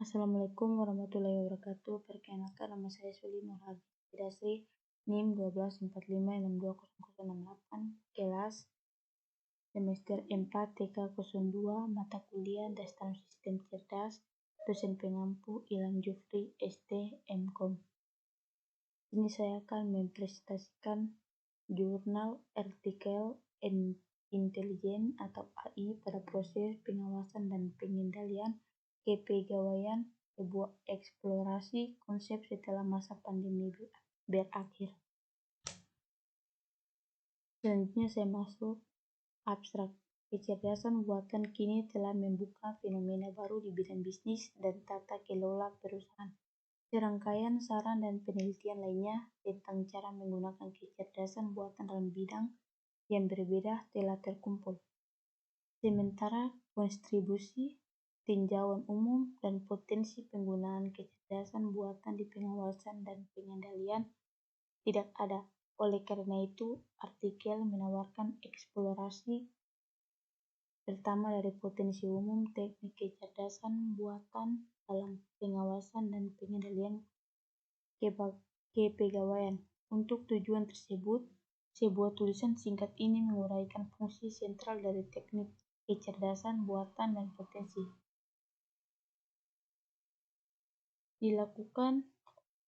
Assalamualaikum warahmatullahi wabarakatuh. Perkenalkan, nama saya Suli Nurhadi Dasri, NIM 1245620068, kelas semester 4 TK 02, mata kuliah Dasar Sistem Cerdas, dosen pengampu Ilham Jufri, ST, MKom. Ini saya akan mempresentasikan jurnal artikel intelijen atau AI pada proses pengawasan dan pengendalian kepegawaian, sebuah eksplorasi konsep setelah masa pandemi berakhir. Selanjutnya saya masuk abstrak. Kecerdasan buatan kini telah membuka fenomena baru di bidang bisnis dan tata kelola perusahaan. Serangkaian saran dan penelitian lainnya tentang cara menggunakan kecerdasan buatan dalam bidang yang berbeda telah terkumpul. Sementara kontribusi, tinjauan umum, dan potensi penggunaan kecerdasan buatan di pengawasan dan pengendalian tidak ada. Oleh karena itu, artikel menawarkan eksplorasi pertama dari potensi umum teknik kecerdasan buatan dalam pengawasan dan pengendalian kepegawaian. Untuk tujuan tersebut, sebuah tulisan singkat ini menguraikan fungsi sentral dari teknik kecerdasan buatan dan potensi. Dilakukan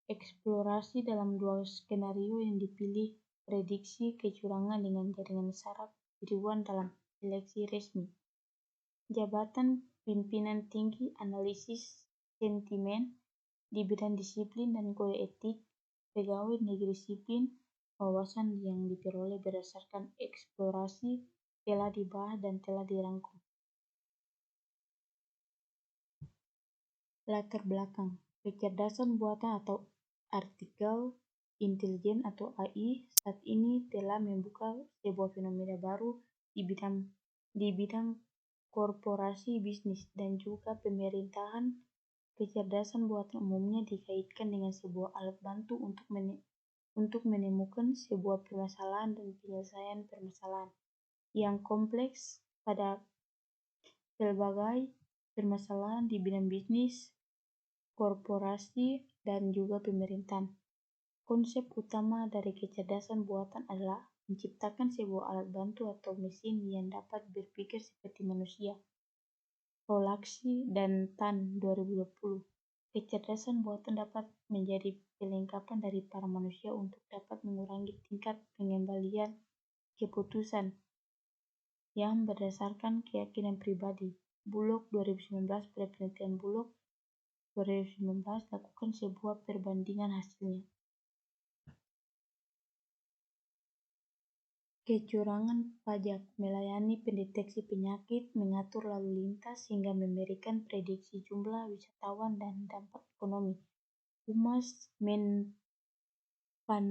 eksplorasi dalam dua skenario yang dipilih: prediksi kecurangan dengan jaringan saraf biruan dalam seleksi resmi, jabatan pimpinan tinggi, analisis sentimen di bidang disiplin dan kode etik, pegawai negeri sipil. Wawasan yang diperoleh berdasarkan eksplorasi telah dibahas dan telah dirangkum. Latar belakang kecerdasan buatan atau artikel intelijen atau AI saat ini telah membuka sebuah fenomena baru di bidang korporasi, bisnis, dan juga pemerintahan. Kecerdasan buatan umumnya dikaitkan dengan sebuah alat bantu untuk menemukan sebuah permasalahan dan penyelesaian permasalahan yang kompleks pada berbagai permasalahan di bidang bisnis, korporasi, dan juga pemerintahan. Konsep utama dari kecerdasan buatan adalah menciptakan sebuah alat bantu atau mesin yang dapat berpikir seperti manusia. Rolaksi dan Tan 2020. Kecerdasan buatan dapat menjadi perlengkapan dari para manusia untuk dapat mengurangi tingkat pengembalian keputusan yang berdasarkan keyakinan pribadi. Bullock 2019. Pada penelitian Bullock 2019 lakukan sebuah perbandingan hasilnya. Kecurangan pajak melayani pendeteksi penyakit, mengatur lalu lintas, hingga memberikan prediksi jumlah wisatawan dan dampak ekonomi. Humas Menpan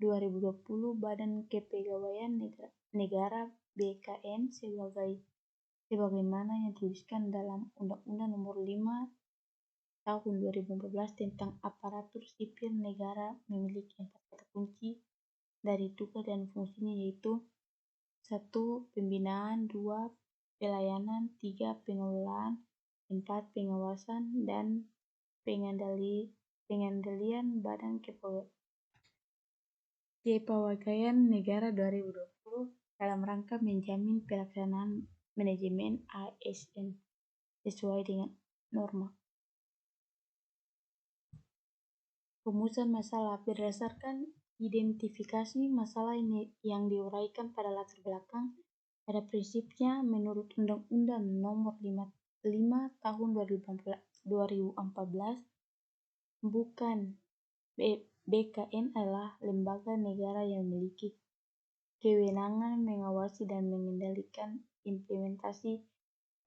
2020, Badan Kepegawaian Negara BKN sebagaimana yang dituliskan dalam Undang-Undang Nomor 5 Tahun 2014 tentang Aparatur Sipil Negara memiliki 4 kata kunci dari tugas dan fungsinya, yaitu 1. Pembinaan, 2. Pelayanan, 3. Pengelolaan, 4. Pengawasan dan pengendalian. Badan Kepegawaian Negara 2020 dalam rangka menjamin pelaksanaan manajemen ASN sesuai dengan norma. Rumusan masalah berdasarkan identifikasi masalah yang diuraikan pada latar belakang. Pada prinsipnya, menurut Undang-Undang Nomor 5 Tahun 2014, bukan BKN adalah lembaga negara yang memiliki kewenangan mengawasi dan mengendalikan implementasi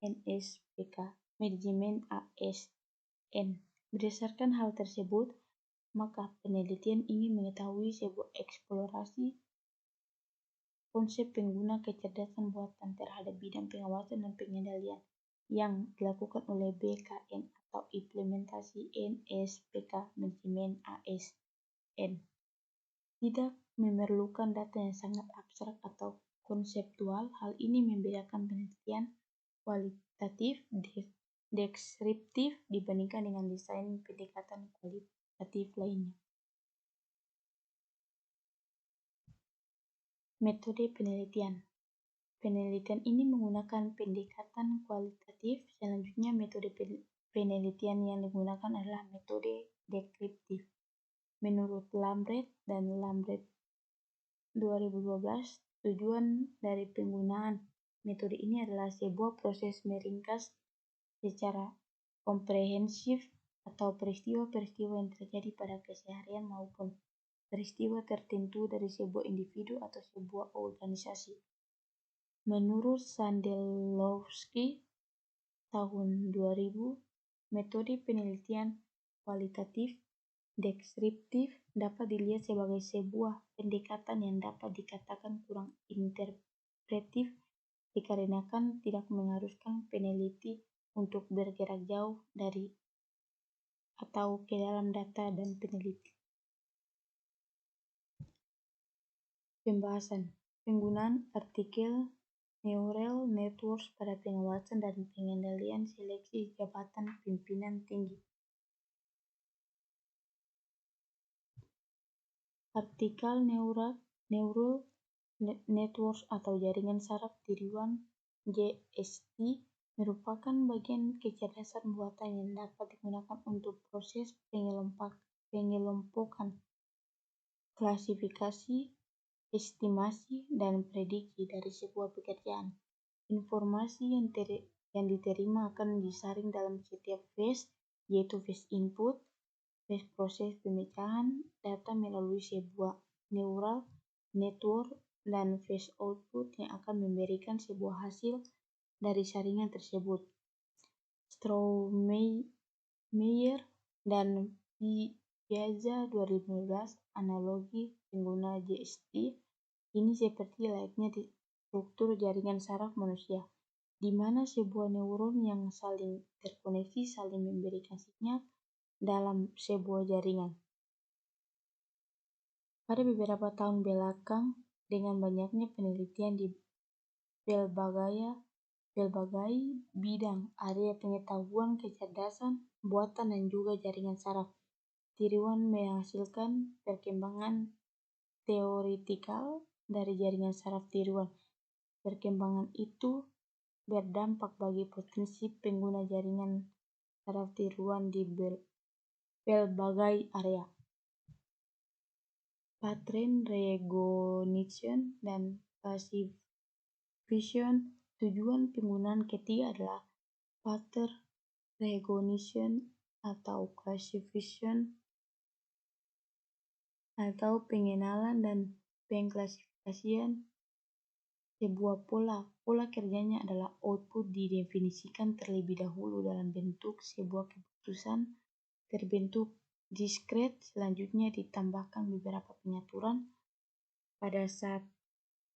NSPK, manajemen ASN. Berdasarkan hal tersebut, maka penelitian ingin mengetahui sebuah eksplorasi konsep pengguna kecerdasan buatan terhadap bidang pengawasan dan pengendalian yang dilakukan oleh BKN atau implementasi NSPK manajemen ASN. Tidak memerlukan data yang sangat abstrak atau konseptual. Hal ini membedakan penelitian kualitatif deskriptif dibandingkan dengan desain pendekatan kualitatif lainnya. Metode penelitian. Penelitian ini menggunakan pendekatan kualitatif. Selanjutnya, metode penelitian yang digunakan adalah metode deskriptif. Menurut Lambert dan Lambert 2012, tujuan dari penggunaan metode ini adalah sebuah proses meringkas secara komprehensif atau peristiwa-peristiwa yang terjadi pada keseharian maupun peristiwa tertentu dari sebuah individu atau sebuah organisasi. Menurut Sandelowski tahun 2000, metode penelitian kualitatif deskriptif dapat dilihat sebagai sebuah pendekatan yang dapat dikatakan kurang interpretif dikarenakan tidak mengharuskan peneliti untuk bergerak jauh dari atau ke dalam data dan peneliti. Pembahasan. Penggunaan artikel neural networks pada pengawasan dan pengendalian seleksi jabatan pimpinan tinggi. Artikel neural networks atau jaringan saraf tiruan JST merupakan bagian kecerdasan buatan yang dapat digunakan untuk proses pengelompokan, klasifikasi, estimasi, dan prediksi dari sebuah pekerjaan. Informasi yang diterima akan disaring dalam setiap phase, yaitu phase input, phase proses pemecahan data melalui sebuah neural network, dan phase output yang akan memberikan sebuah hasil dari saringan tersebut. Strohmeyer dan Piazza 2015, analogi pengguna JST ini seperti layaknya di struktur jaringan saraf manusia, di mana sebuah neuron yang saling terkoneksi saling memberikan sinyal dalam sebuah jaringan. Pada beberapa tahun belakang, dengan banyaknya penelitian di pelbagai bidang area pengetahuan, kecerdasan buatan, dan juga jaringan saraf tiruan menghasilkan perkembangan teoretikal dari jaringan saraf tiruan. Perkembangan itu berdampak bagi potensi pengguna jaringan saraf tiruan di pelbagai area. Pattern recognition dan classification. Tujuan penggunaan ketiga adalah pattern recognition atau classification atau pengenalan dan pengklasifikasian sebuah pola. Pola kerjanya adalah output didefinisikan terlebih dahulu dalam bentuk sebuah keputusan terbentuk diskret, selanjutnya ditambahkan beberapa penyaturan pada saat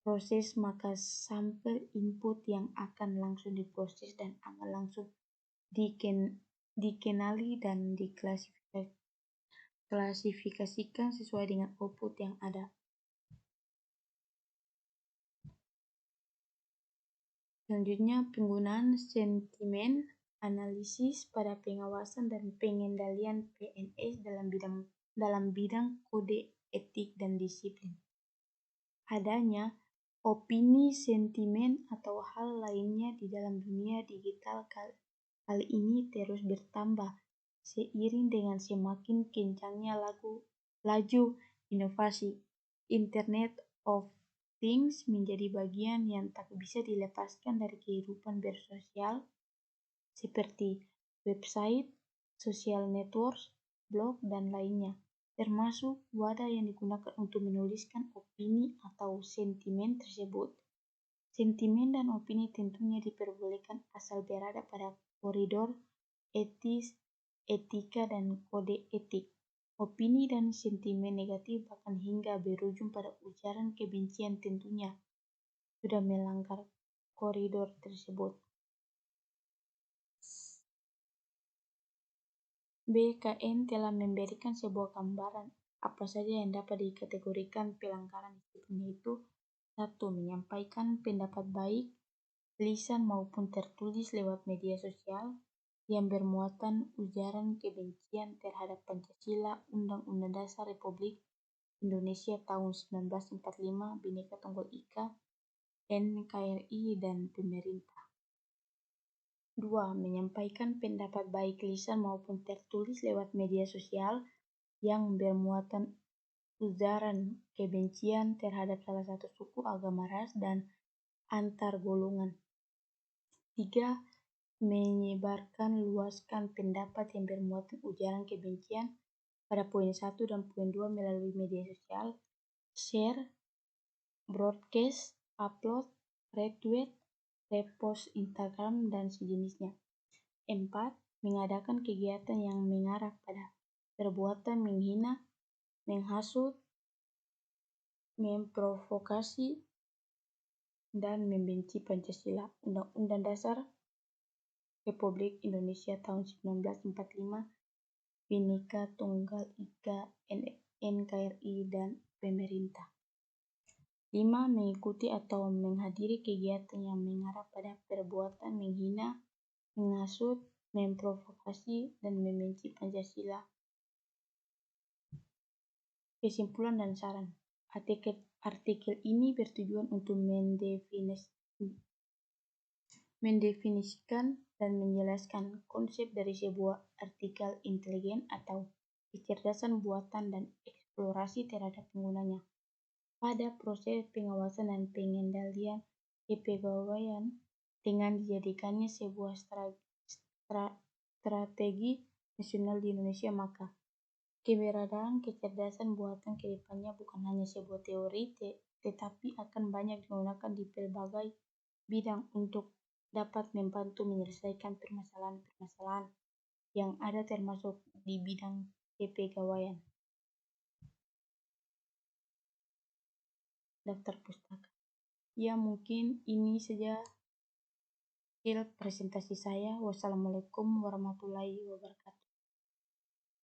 proses, maka sampel input yang akan langsung diproses dan akan langsung dikenali dan diklasifikasikan sesuai dengan output yang ada. Selanjutnya, penggunaan sentimen analisis pada pengawasan dan pengendalian PNS dalam bidang kode etik dan disiplin. Adanya opini, sentimen, atau hal lainnya di dalam dunia digital kali ini terus bertambah seiring dengan semakin kencangnya laju inovasi. Internet of Things menjadi bagian yang tak bisa dilepaskan dari kehidupan bersosial seperti website, social networks, blog, dan lainnya, termasuk wadah yang digunakan untuk menuliskan opini atau sentimen tersebut. Sentimen dan opini tentunya diperbolehkan asal berada pada koridor etis, etika, dan kode etik. Opini dan sentimen negatif bahkan hingga berujung pada ujaran kebencian tentunya sudah melanggar koridor tersebut. BKN telah memberikan sebuah gambaran apa saja yang dapat dikategorikan pelanggaran disiplin, yaitu 1. Menyampaikan pendapat baik, lisan maupun tertulis lewat media sosial. yang bermuatan ujaran kebencian terhadap Pancasila, Undang-Undang Dasar Republik Indonesia tahun 1945, Bhinneka Tunggal Ika, NKRI, dan pemerintah. 2. Menyampaikan pendapat baik lisan maupun tertulis lewat media sosial yang bermuatan ujaran kebencian terhadap salah satu suku, agama, ras, dan antar golongan. 3. Menyebarkan luaskan pendapat yang bermuatan ujaran kebencian pada poin 1 dan poin 2 melalui media sosial, share, broadcast, upload, retweet, repost Instagram, dan sejenisnya. 4. Mengadakan kegiatan yang mengarah pada perbuatan menghina, menghasut, memprovokasi, dan membenci Pancasila, Undang-Undang Dasar Republik Indonesia tahun 1945, Bhinneka Tunggal Ika, NKRI, dan pemerintah. 5. Mengikuti atau menghadiri kegiatan yang mengarah pada perbuatan menghina, menghasut, memprovokasi, dan membenci Pancasila. Kesimpulan dan saran. Artikel ini bertujuan untuk mendefinisikan dan menjelaskan konsep dari sebuah artikel intelijen atau kecerdasan buatan dan eksplorasi terhadap penggunanya pada proses pengawasan dan pengendalian kepegawaian dengan dijadikannya sebuah strategi nasional di Indonesia. Maka keberadaan kecerdasan buatan ke depannya bukan hanya sebuah teori, tetapi akan banyak digunakan di berbagai bidang untuk dapat membantu menyelesaikan permasalahan-permasalahan yang ada, termasuk di bidang kepegawaian. Daftar pustaka. Ya, mungkin ini saja presentasi saya. Wassalamualaikum warahmatullahi wabarakatuh.